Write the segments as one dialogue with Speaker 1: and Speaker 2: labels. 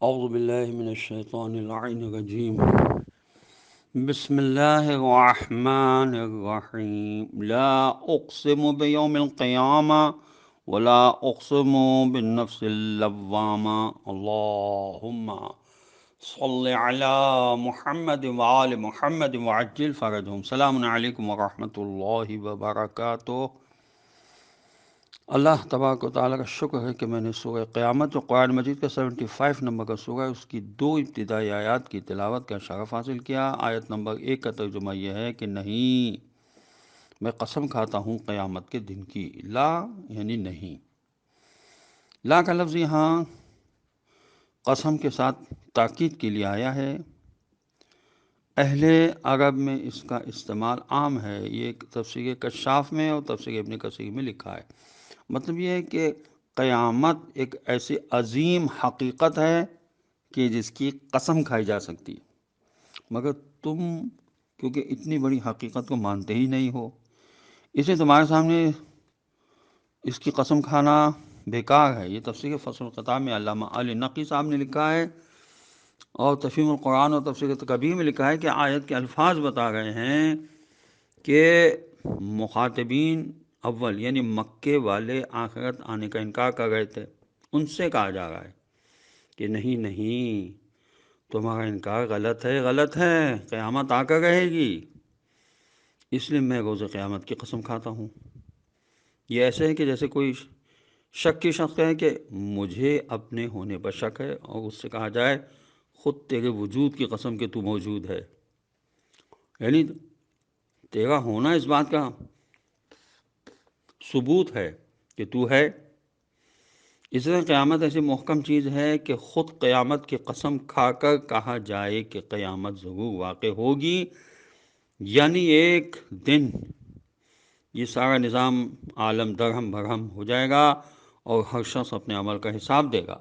Speaker 1: اعوذ باللہ من الشیطان اللعین الرجیم بسم اللہ الرحمن الرحیم لا اقسم بیوم القیامہ ولا اقسم بالنفس اللوامہ اللہم صلی علی محمد وآل محمد وعجل فرجهم۔ السلام علیکم ورحمۃ اللہ وبرکاتہ۔ اللہ تبارک و تعالیٰ کا شکر ہے کہ میں نے سورہ قیامت جو قرآن مجید کا 75 نمبر کا سورہ ہے اس کی 2 ابتدائی آیات کی تلاوت کا شرف حاصل کیا۔ آیت نمبر 1 کا ترجمہ یہ ہے کہ نہیں، میں قسم کھاتا ہوں قیامت کے دن کی۔ لا یعنی نہیں۔ لا کا لفظ یہاں قسم کے ساتھ تاکید کے لیے آیا ہے۔ اہل عرب میں اس کا استعمال عام ہے۔ یہ تفسیر کشاف میں اور تفسیر ابن کثیر میں لکھا ہے۔ مطلب یہ ہے کہ قیامت ایک ایسی عظیم حقیقت ہے کہ جس کی قسم کھائی جا سکتی ہے، مگر تم کیونکہ اتنی بڑی حقیقت کو مانتے ہی نہیں ہو، اس لیے تمہارے سامنے اس کی قسم کھانا بیکار ہے۔ یہ تفسیر فصل الخطاب میں علامہ علی نقی صاحب نے لکھا ہے، اور تفہیم القرآن اور تفسیر کبیر میں لکھا ہے کہ آیت کے الفاظ بتا رہے ہیں کہ مخاطبین اول یعنی مکے والے آخرت آنے کا انکار کر رہے تھے، ان سے کہا جا رہا ہے کہ نہیں، تمہارا انکار غلط ہے، قیامت آ کر رہے گی، اس لیے میں روز قیامت کی قسم کھاتا ہوں۔ یہ ایسے ہے کہ جیسے کوئی شک کی شخص کہے کہ مجھے اپنے ہونے پر شک ہے، اور اس سے کہا جائے خود تیرے وجود کی قسم کہ تو موجود ہے، یعنی تیرا ہونا اس بات کا ثبوت ہے کہ تو ہے۔ اس طرح قیامت ایسی محکم چیز ہے کہ خود قیامت کی قسم کھا کر کہا جائے کہ قیامت ضرور واقع ہوگی، یعنی ایک دن یہ سارا نظام عالم درہم برہم ہو جائے گا اور ہر شخص اپنے عمل کا حساب دے گا۔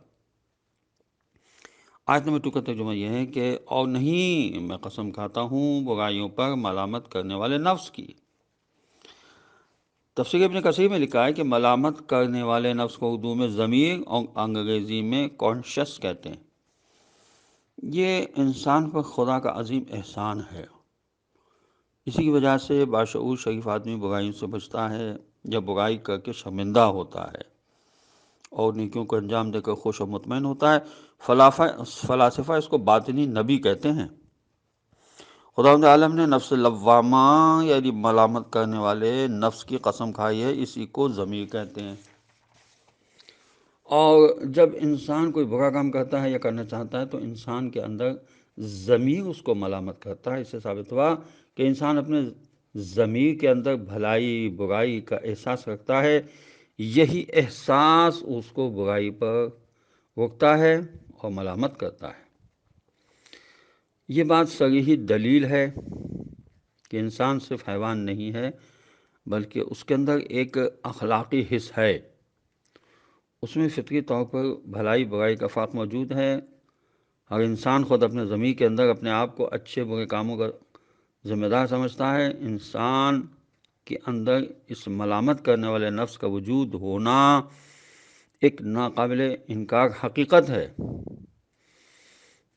Speaker 1: آیت نمبر 2 کا ترجمہ یہ ہے کہ اور نہیں، میں قسم کھاتا ہوں برائیوں پر ملامت کرنے والے نفس کی۔ تفسیر ابن کثیر میں لکھا ہے کہ ملامت کرنے والے نفس کو اردو میں ضمیر اور انگریزی میں کانشس کہتے ہیں۔ یہ انسان پر خدا کا عظیم احسان ہے۔ اسی کی وجہ سے باشعور شریف آدمی برائیوں سے بچتا ہے یا برائی کر کے شرمندہ ہوتا ہے اور نیکیوں کو انجام دے کر خوش و مطمئن ہوتا ہے۔ فلاسفہ اس کو باطنی نبی کہتے ہیں۔ خداوند عالم نے نفس لوامہ یعنی ملامت کرنے والے نفس کی قسم کھائی ہے، اسی کو ضمیر کہتے ہیں۔ اور جب انسان کوئی برا کام کرتا ہے یا کرنا چاہتا ہے تو انسان کے اندر ضمیر اس کو ملامت کرتا ہے۔ اس سے ثابت ہوا کہ انسان اپنے ضمیر کے اندر بھلائی برائی کا احساس رکھتا ہے، یہی احساس اس کو برائی پر روکتا ہے اور ملامت کرتا ہے۔ یہ بات صریح دلیل ہے کہ انسان صرف حیوان نہیں ہے بلکہ اس کے اندر ایک اخلاقی حص ہے، اس میں فطری طور پر بھلائی برائی کا فرق موجود ہے۔ ہر انسان خود اپنے ضمیر کے اندر اپنے آپ کو اچھے برے کاموں کا ذمہ دار سمجھتا ہے۔ انسان کے اندر اس ملامت کرنے والے نفس کا وجود ہونا ایک ناقابل انکار حقیقت ہے۔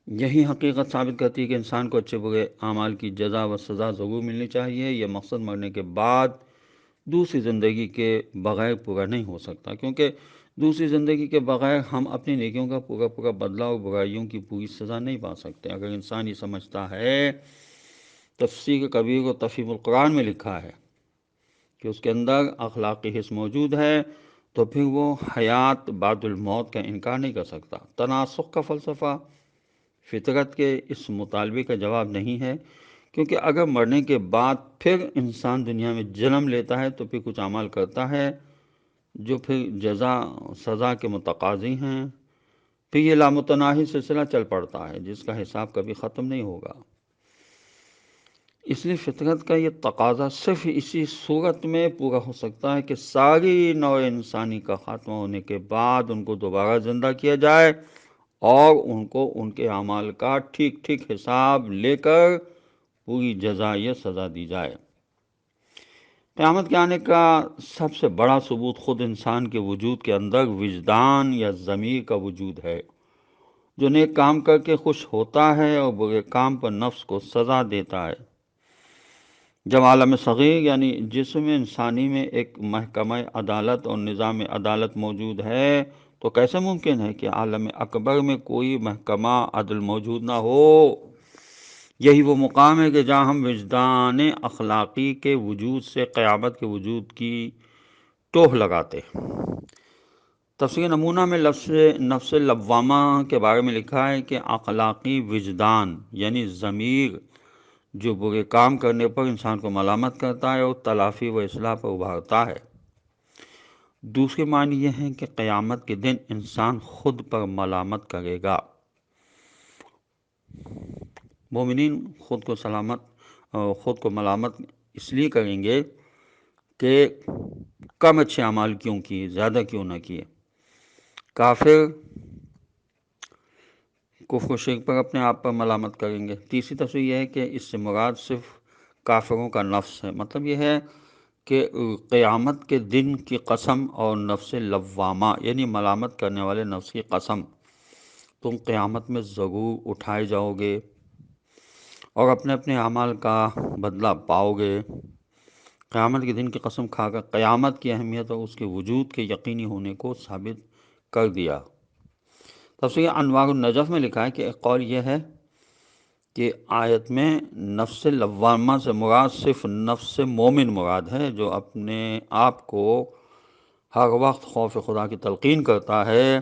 Speaker 1: یہی حقیقت ثابت کرتی ہے کہ انسان کو اچھے برے اعمال کی جزا و سزا ضرور ملنی چاہیے۔ یہ مقصد مرنے کے بعد دوسری زندگی کے بغیر پورا نہیں ہو سکتا، کیونکہ دوسری زندگی کے بغیر ہم اپنی نیکیوں کا پورا بدلہ اور برائیوں کی پوری سزا نہیں پا سکتے۔ اگر انسان یہ سمجھتا ہے، تفسیر کبیر و تفہیم القرآن میں لکھا ہے کہ اس کے اندر اخلاقی حص موجود ہے، تو پھر وہ حیات بعد الموت کا انکار نہیں کر سکتا۔ تناسخ کا فلسفہ فطرت کے اس مطالبے کا جواب نہیں ہے، کیونکہ اگر مرنے کے بعد پھر انسان دنیا میں جنم لیتا ہے تو پھر کچھ اعمال کرتا ہے جو پھر جزا سزا کے متقاضی ہیں، پھر یہ لامتناہی سلسلہ چل پڑتا ہے جس کا حساب کبھی ختم نہیں ہوگا۔ اس لیے فطرت کا یہ تقاضا صرف اسی صورت میں پورا ہو سکتا ہے کہ ساری نوع انسانی کا خاتمہ ہونے کے بعد ان کو دوبارہ زندہ کیا جائے اور ان کو ان کے اعمال کا ٹھیک حساب لے کر پوری جزا یا سزا دی جائے۔ قیامت کے آنے کا سب سے بڑا ثبوت خود انسان کے وجود کے اندر وجدان یا ضمیر کا وجود ہے۔ جو نیک کام کر کے خوش ہوتا ہے اور برے کام پر نفس کو سزا دیتا ہے۔ جب عالم صغیر یعنی جسم انسانی میں ایک محکمہ عدالت اور نظام عدالت موجود ہے تو کیسے ممکن ہے کہ عالم اکبر میں کوئی محکمہ عدل موجود نہ ہو؟ یہی وہ مقام ہے کہ جہاں ہم وجدان اخلاقی کے وجود سے قیامت کے وجود کی ٹوہ لگاتے ہیں۔ تفسیر نمونہ میں لفظ نفس لوامہ کے بارے میں لکھا ہے کہ اخلاقی وجدان یعنی ضمیر جو برے کام کرنے پر انسان کو ملامت کرتا ہے اور تلافی و اصلاح پر ابھارتا ہے۔ دوسری معنی یہ ہے کہ قیامت کے دن انسان خود پر ملامت کرے گا۔ مومنین خود کو ملامت اس لیے کریں گے کہ کم اچھے اعمال کیوں کیے، زیادہ کیوں نہ کیے۔ کافر کفر و شرک پر اپنے آپ پر ملامت کریں گے۔ تیسری تفسیر یہ ہے کہ اس سے مراد صرف کافروں کا نفس ہے، مطلب یہ ہے کہ قیامت کے دن کی قسم اور نفس لوامہ یعنی ملامت کرنے والے نفس کی قسم، تم قیامت میں ضرور اٹھائے جاؤ گے اور اپنے اپنے اعمال کا بدلہ پاؤ گے۔ قیامت کے دن کی قسم کھا کر قیامت کی اہمیت اور اس کے وجود کے یقینی ہونے کو ثابت کر دیا۔ تفسیر انوار النجف میں لکھا ہے کہ ایک قول یہ ہے کہ آیت میں نفس لوامہ سے مراد صرف نفس مومن مراد ہے، جو اپنے آپ کو ہر وقت خوف خدا کی تلقین کرتا ہے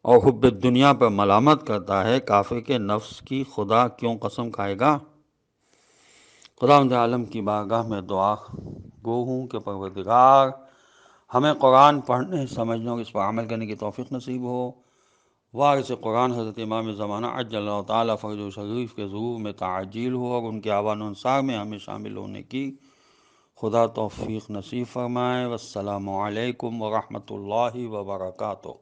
Speaker 1: اور حب دنیا پر ملامت کرتا ہے۔ کافر کے نفس کی خدا کیوں قسم کھائے گا؟ خداوند عالم کی بارگاہ میں دعا گو ہوں کہ پروردگار ہمیں قرآن پڑھنے، سمجھنے اور اس پر عمل کرنے کی توفیق نصیب ہو۔ وارث قرآن حضرت امام زمانہ عجل اللہ تعالیٰ فرج و شریف کے ظہور میں تعجیل ہو اور ان کے آوان و انصار میں ہمیں شامل ہونے کی خدا توفیق نصیب فرمائے۔ والسلام علیکم ورحمۃ اللہ وبرکاتہ۔